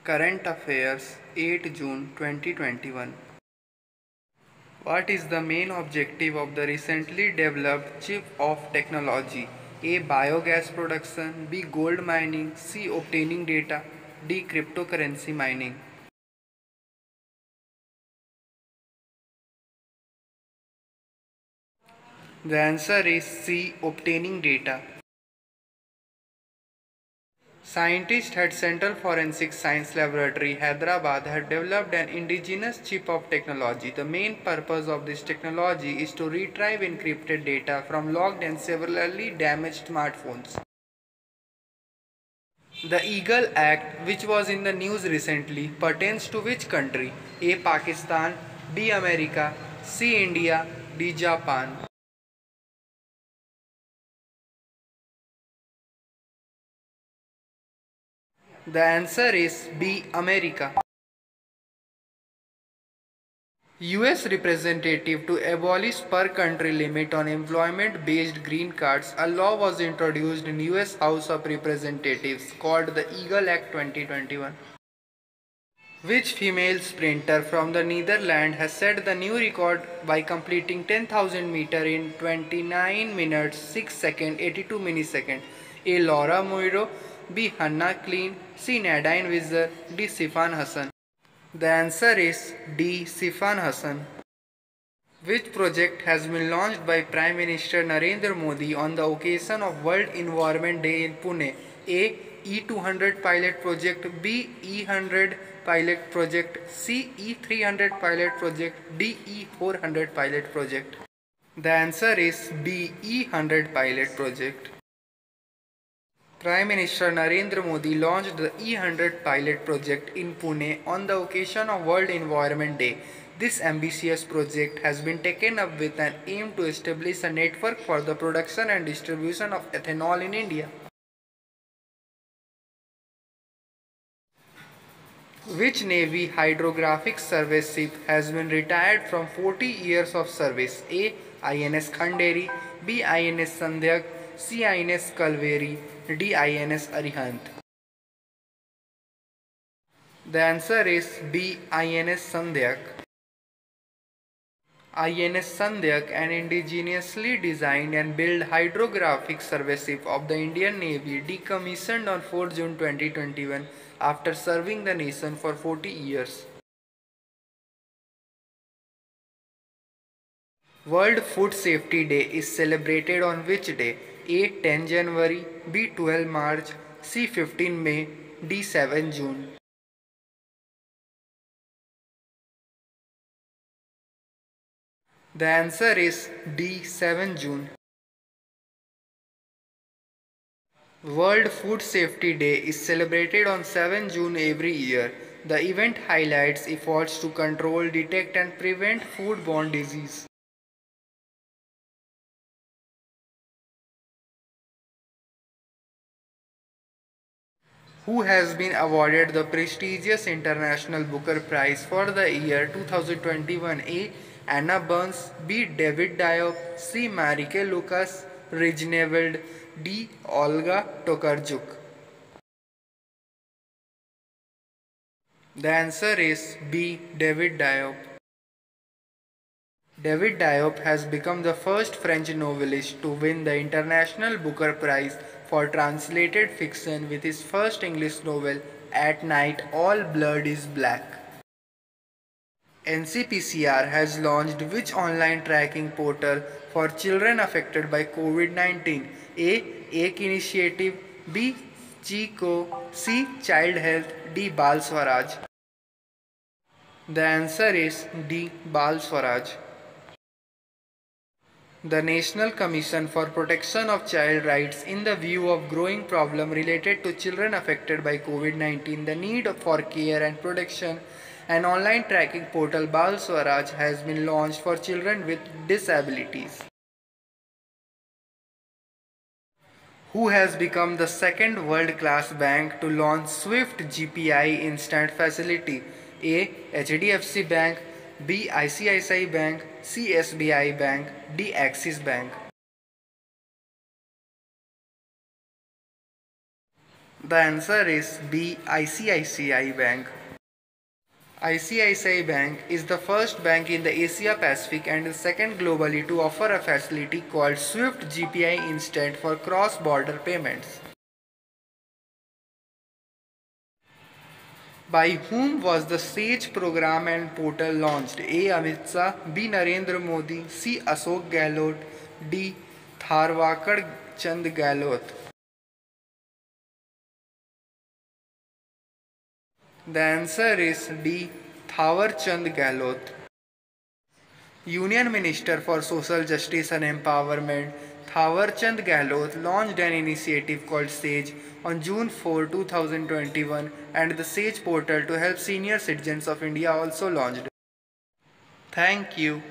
Current Affairs 8 June 2021. What is the main objective of the recently developed chip of technology? A. Biogas production. B. Gold mining. C. Obtaining data. D. Cryptocurrency mining. The answer is C. Obtaining data. Scientists at Central Forensic Science Laboratory, Hyderabad, have developed an indigenous chip of technology. The main purpose of this technology is to retrieve encrypted data from locked and severely damaged smartphones. The Eagle Act, which was in the news recently, pertains to which country? A. Pakistan, B. America, C. India, D. Japan. The answer is B. America. US representative to abolish per country limit on employment based green cards, a law was introduced in US House of Representatives called the Eagle Act 2021. Which female sprinter from the Netherlands has set the new record by completing 10,000 meter in 29 minutes 6 seconds 82 milliseconds? A. Laura Moiro, B. Hannah Klein, C. Nadine Wizard, D. Sifan Hassan. The answer is D. Sifan Hassan. Which project has been launched by Prime Minister Narendra Modi on the occasion of World Environment Day in Pune? A. E200 pilot project, B. E100 pilot project, C. E300 pilot project, D. E400 pilot project. The answer is B. E100 pilot project. Prime Minister Narendra Modi launched the E100 pilot project in Pune on the occasion of World Environment Day. This ambitious project has been taken up with an aim to establish a network for the production and distribution of ethanol in India. Which Navy hydrographic survey ship has been retired from 40 years of service? A. INS Khanderi, B. INS Sandhyak, C. INS Kalveri, D. INS Arihant. The answer is B. INS Sandhyak. INS Sandhyak, an indigenously designed and built hydrographic survey ship of the Indian Navy, decommissioned on 4 June 2021 after serving the nation for 40 years. World Food Safety Day is celebrated on which day? A. 10 January, B. 12 March, C. 15 May, D. 7 June. The answer is D. 7 June. World Food Safety Day is celebrated on 7 June every year. The event highlights efforts to control, detect and prevent foodborne disease. Who has been awarded the prestigious International Booker Prize for the year 2021? A. Anna Burns, B. David Diop, C. Marike Lucas Rijneveld, D. Olga Tokarczuk. The answer is B. David Diop. David Diop has become the first French novelist to win the International Booker Prize for translated fiction with his first English novel, At Night All Blood is Black. NCPCR has launched which online tracking portal for children affected by COVID-19? A. Ek Initiative, B. Chico, C. Child Health, D. Bal Swaraj. The answer is D. Bal Swaraj. The National Commission for Protection of Child Rights, in the view of growing problem related to children affected by COVID-19, the need for care and protection, an online tracking portal Bal Swaraj has been launched for children with disabilities. Who has become the second world-class bank to launch Swift GPI instant facility? A. HDFC Bank, B. ICICI Bank, C. SBI Bank, D. Axis Bank. The answer is B. ICICI Bank. ICICI Bank is the first bank in the Asia Pacific and the second globally to offer a facility called Swift GPI Instant for cross-border payments. By whom was the SAGE program and portal launched? A. Amit Shah, B. Narendra Modi, C. Ashok Gehlot, D. Tharwakar Chand Gehlot. The answer is D. Thawar Chand Gehlot. Union Minister for Social Justice and Empowerment Thawar Chand Gehlot launched an initiative called SAGE on June 4, 2021, and the SAGE portal to help senior citizens of India also launched. Thank you.